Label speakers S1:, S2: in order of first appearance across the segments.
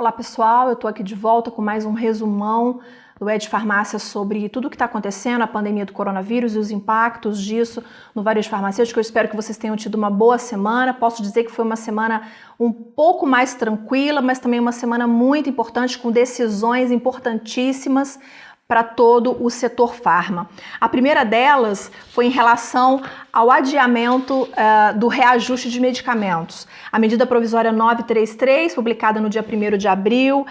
S1: Olá pessoal, eu estou aqui de volta com mais um resumão do Ed Farmácia sobre tudo o que está acontecendo, a pandemia do coronavírus e os impactos disso no varejo farmacêutico. Eu espero que vocês tenham tido uma boa semana. Posso dizer que foi uma semana um pouco mais tranquila, mas também uma semana muito importante, com decisões importantíssimas para todo o setor farma. A primeira delas foi em relação ao adiamento do reajuste de medicamentos. A medida provisória 933, publicada no dia 1º de abril,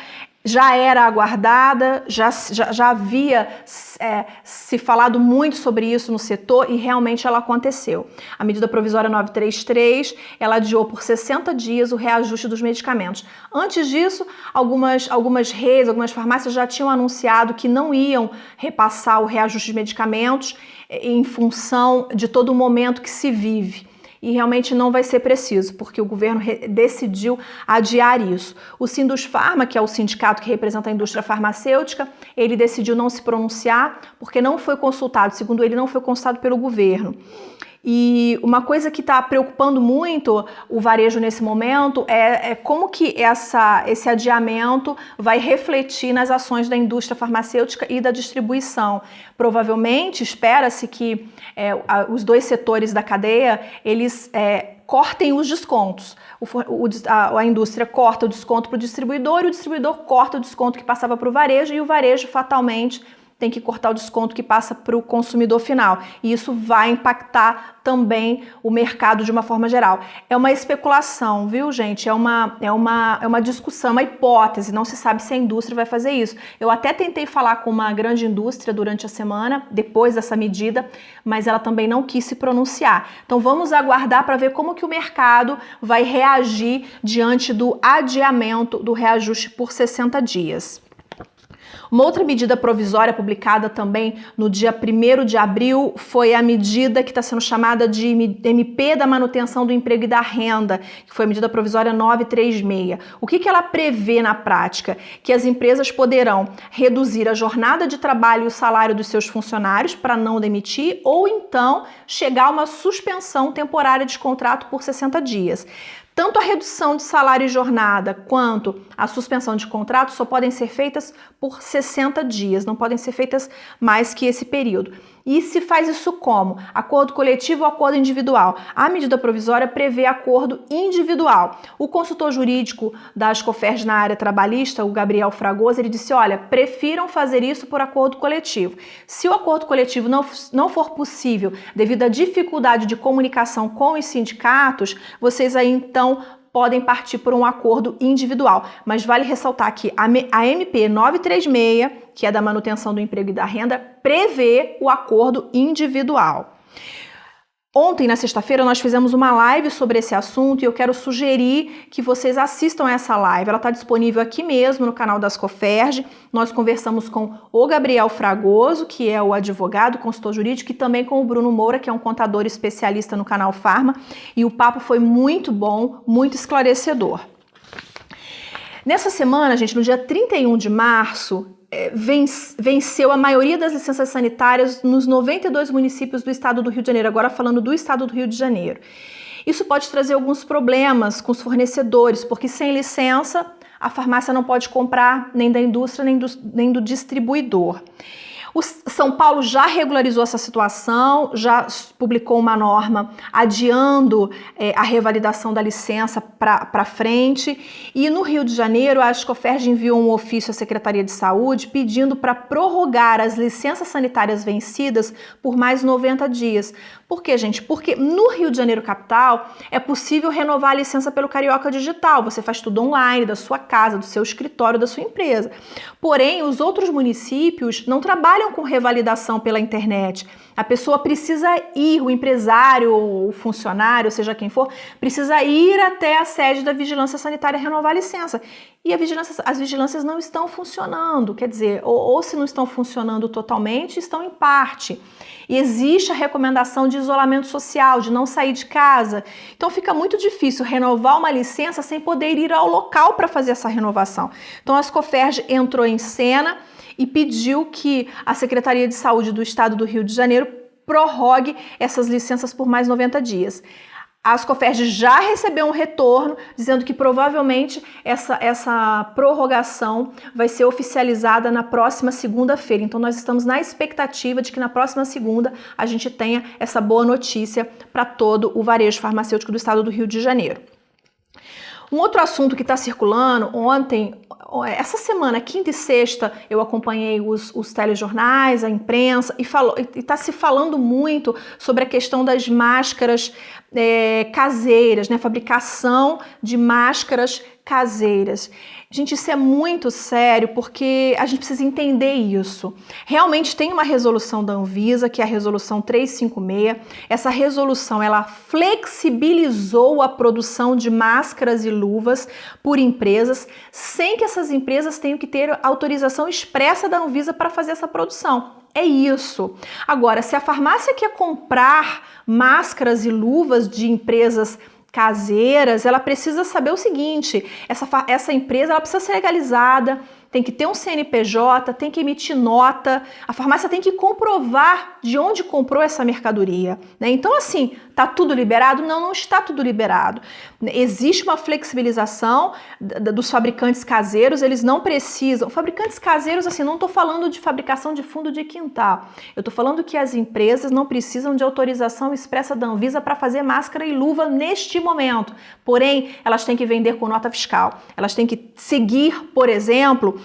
S1: já era aguardada, já havia se falado muito sobre isso no setor e realmente ela aconteceu. A medida provisória 933, ela adiou por 60 dias o reajuste dos medicamentos. Antes disso, algumas redes, algumas farmácias já tinham anunciado que não iam repassar o reajuste de medicamentos em função de todo o momento que se vive. E realmente não vai ser preciso, porque o governo decidiu adiar isso. O Sindusfarma, que é o sindicato que representa a indústria farmacêutica, ele decidiu não se pronunciar, porque não foi consultado, segundo ele, não foi consultado pelo governo. E uma coisa que está preocupando muito o varejo nesse momento é como que esse adiamento vai refletir nas ações da indústria farmacêutica e da distribuição. Provavelmente, espera-se que os dois setores da cadeia, eles cortem os descontos. A indústria corta o desconto para o distribuidor e o distribuidor corta o desconto que passava para o varejo e o varejo fatalmente tem que cortar o desconto que passa para o consumidor final. E isso vai impactar também o mercado de uma forma geral. É uma especulação, viu, gente? É uma discussão, uma hipótese. Não se sabe se a indústria vai fazer isso. Eu até tentei falar com uma grande indústria durante a semana, depois dessa medida, mas ela também não quis se pronunciar. Então vamos aguardar para ver como que o mercado vai reagir diante do adiamento do reajuste por 60 dias. Uma outra medida provisória publicada também no dia 1º de abril foi a medida que está sendo chamada de MP da manutenção do emprego e da renda, que foi a medida provisória 936. O que ela prevê na prática? Que as empresas poderão reduzir a jornada de trabalho e o salário dos seus funcionários para não demitir ou então chegar a uma suspensão temporária de contrato por 60 dias. Tanto a redução de salário e jornada quanto a suspensão de contrato só podem ser feitas por 60 dias, não podem ser feitas mais que esse período. E se faz isso como? Acordo coletivo ou acordo individual? A medida provisória prevê acordo individual. O consultor jurídico da Ascoferj na área trabalhista, o Gabriel Fragoso, ele disse, olha, prefiram fazer isso por acordo coletivo. Se o acordo coletivo não for possível devido à dificuldade de comunicação com os sindicatos, vocês aí então podem partir por um acordo individual. Mas vale ressaltar que a MP 936, que é da manutenção do emprego e da renda, prevê o acordo individual. Ontem, na sexta-feira, nós fizemos uma live sobre esse assunto e eu quero sugerir que vocês assistam essa live. Ela está disponível aqui mesmo no canal da Ascoferj. Nós conversamos com o Gabriel Fragoso, que é o advogado, consultor jurídico, e também com o Bruno Moura, que é um contador especialista no canal Farma. E o papo foi muito bom, muito esclarecedor. Nessa semana, gente, no dia 31 de março, venceu a maioria das licenças sanitárias nos 92 municípios do estado do Rio de Janeiro, agora falando do estado do Rio de Janeiro. Isso pode trazer alguns problemas com os fornecedores, porque sem licença a farmácia não pode comprar nem da indústria nem do distribuidor. O São Paulo já regularizou essa situação, já publicou uma norma adiando a revalidação da licença para frente. E no Rio de Janeiro, a Ascoferj enviou um ofício à Secretaria de Saúde pedindo para prorrogar as licenças sanitárias vencidas por mais 90 dias. Por quê, gente? Porque no Rio de Janeiro capital é possível renovar a licença pelo Carioca Digital. Você faz tudo online, da sua casa, do seu escritório, da sua empresa. Porém, os outros municípios não trabalham com revalidação pela internet. A pessoa precisa ir, o empresário ou o funcionário, seja quem for, precisa ir até a sede da Vigilância Sanitária renovar a licença. E as vigilâncias não estão funcionando, quer dizer, ou se não estão funcionando totalmente, estão em parte. E existe a recomendação de isolamento social, de não sair de casa. Então fica muito difícil renovar uma licença sem poder ir ao local para fazer essa renovação. Então a Ascoferj entrou em cena e pediu que a Secretaria de Saúde do Estado do Rio de Janeiro prorrogue essas licenças por mais 90 dias. A Ascoferj já recebeu um retorno dizendo que provavelmente essa prorrogação vai ser oficializada na próxima segunda-feira. Então nós estamos na expectativa de que na próxima segunda a gente tenha essa boa notícia para todo o varejo farmacêutico do estado do Rio de Janeiro. Um outro assunto que está circulando essa semana, quinta e sexta, eu acompanhei os telejornais, a imprensa, e está se falando muito sobre a questão das máscaras caseiras, né? Fabricação de máscaras caseiras. Gente, isso é muito sério porque a gente precisa entender isso. Realmente tem uma resolução da Anvisa, que é a resolução 356. Essa resolução, ela flexibilizou a produção de máscaras e luvas por empresas, sem que essas empresas tenham que ter autorização expressa da Anvisa para fazer essa produção. É isso. Agora, se a farmácia quer comprar máscaras e luvas de empresas caseiras, ela precisa saber o seguinte: essa empresa ela precisa ser legalizada, tem que ter um CNPJ, tem que emitir nota, a farmácia tem que comprovar de onde comprou essa mercadoria, né? Então, assim, tá tudo liberado? Não, não está tudo liberado. Existe uma flexibilização dos fabricantes caseiros, eles não precisam. Fabricantes caseiros, assim, não estou falando de fabricação de fundo de quintal. Eu estou falando que as empresas não precisam de autorização expressa da Anvisa para fazer máscara e luva neste momento. Porém, elas têm que vender com nota fiscal. Elas têm que seguir, por exemplo,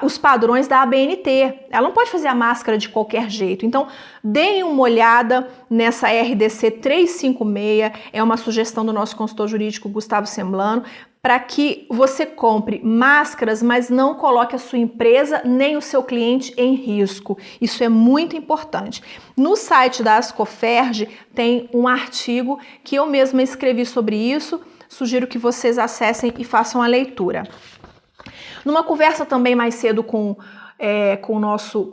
S1: os padrões da ABNT. Ela não pode fazer a máscara de qualquer jeito. Então, deem uma olhada nessa RDC 356, é uma sugestão do nosso consultor jurídico Gustavo Semblano, para que você compre máscaras, mas não coloque a sua empresa nem o seu cliente em risco. Isso é muito importante. No site da Ascoferj tem um artigo que eu mesma escrevi sobre isso, sugiro que vocês acessem e façam a leitura. Numa conversa também mais cedo com o nosso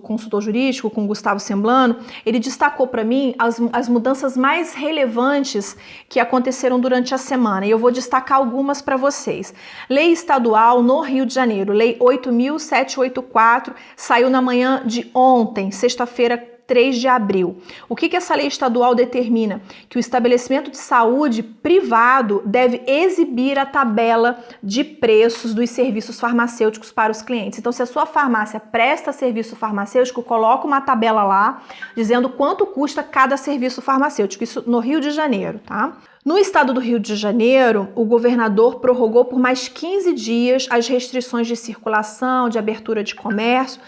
S1: consultor jurídico, com o Gustavo Semblano, ele destacou para mim as mudanças mais relevantes que aconteceram durante a semana, e eu vou destacar algumas para vocês. Lei estadual no Rio de Janeiro, Lei 8.784, saiu na manhã de ontem, sexta-feira, 3 de abril. O que essa lei estadual determina? Que o estabelecimento de saúde privado deve exibir a tabela de preços dos serviços farmacêuticos para os clientes. Então, se a sua farmácia presta serviço farmacêutico, coloca uma tabela lá dizendo quanto custa cada serviço farmacêutico. Isso no Rio de Janeiro, tá? No estado do Rio de Janeiro, o governador prorrogou por mais 15 dias as restrições de circulação, de abertura de comércio.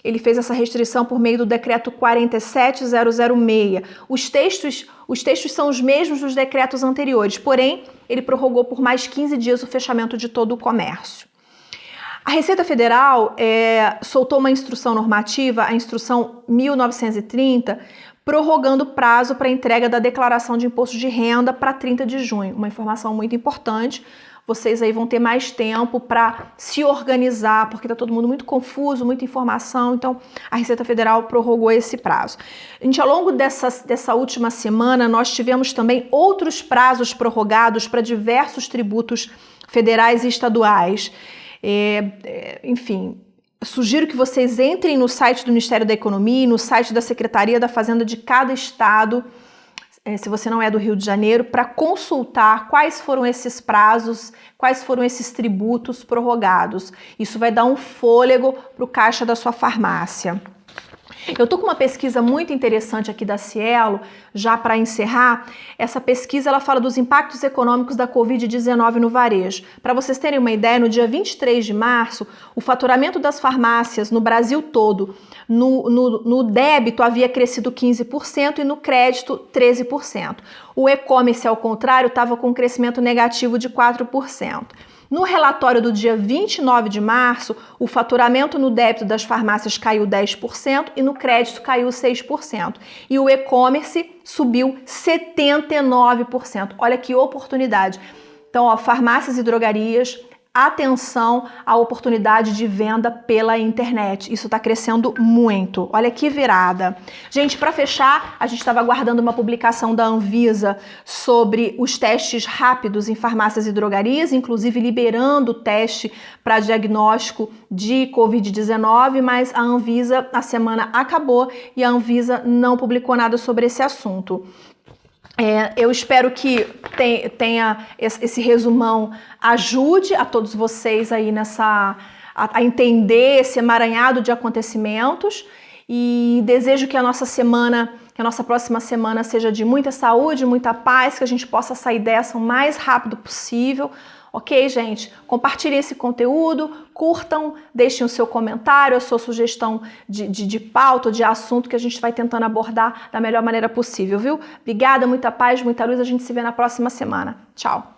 S1: Ele fez essa restrição por meio do decreto 47006. Os textos são os mesmos dos decretos anteriores, porém, ele prorrogou por mais 15 dias o fechamento de todo o comércio. A Receita Federal soltou uma instrução normativa, a instrução 1930, prorrogando o prazo para entrega da declaração de imposto de renda para 30 de junho. Uma informação muito importante. Vocês aí vão ter mais tempo para se organizar, porque está todo mundo muito confuso, muita informação, então a Receita Federal prorrogou esse prazo. Gente, ao longo dessa última semana, nós tivemos também outros prazos prorrogados para diversos tributos federais e estaduais. Enfim, sugiro que vocês entrem no site do Ministério da Economia e no site da Secretaria da Fazenda de cada estado, se você não é do Rio de Janeiro, para consultar quais foram esses prazos, quais foram esses tributos prorrogados. Isso vai dar um fôlego para o caixa da sua farmácia. Eu estou com uma pesquisa muito interessante aqui da Cielo, já para encerrar. Essa pesquisa ela fala dos impactos econômicos da Covid-19 no varejo. Para vocês terem uma ideia, no dia 23 de março, o faturamento das farmácias no Brasil todo, no débito havia crescido 15% e no crédito 13%. O e-commerce, ao contrário, estava com um crescimento negativo de 4%. No relatório do dia 29 de março, o faturamento no débito das farmácias caiu 10% e no crédito caiu 6%. E o e-commerce subiu 79%. Olha que oportunidade. Então, farmácias e drogarias, atenção à oportunidade de venda pela internet. Isso está crescendo muito. Olha que virada. Gente, para fechar, a gente estava aguardando uma publicação da Anvisa sobre os testes rápidos em farmácias e drogarias, inclusive liberando o teste para diagnóstico de Covid-19, mas a semana acabou e a Anvisa não publicou nada sobre esse assunto. Eu espero que tenha esse resumão ajude a todos vocês aí a entender esse emaranhado de acontecimentos, e desejo que a nossa próxima semana seja de muita saúde, muita paz, que a gente possa sair dessa o mais rápido possível. Ok, gente? Compartilhem esse conteúdo, curtam, deixem o seu comentário, a sua sugestão de pauta, de assunto que a gente vai tentando abordar da melhor maneira possível, viu? Obrigada, muita paz, muita luz, a gente se vê na próxima semana. Tchau!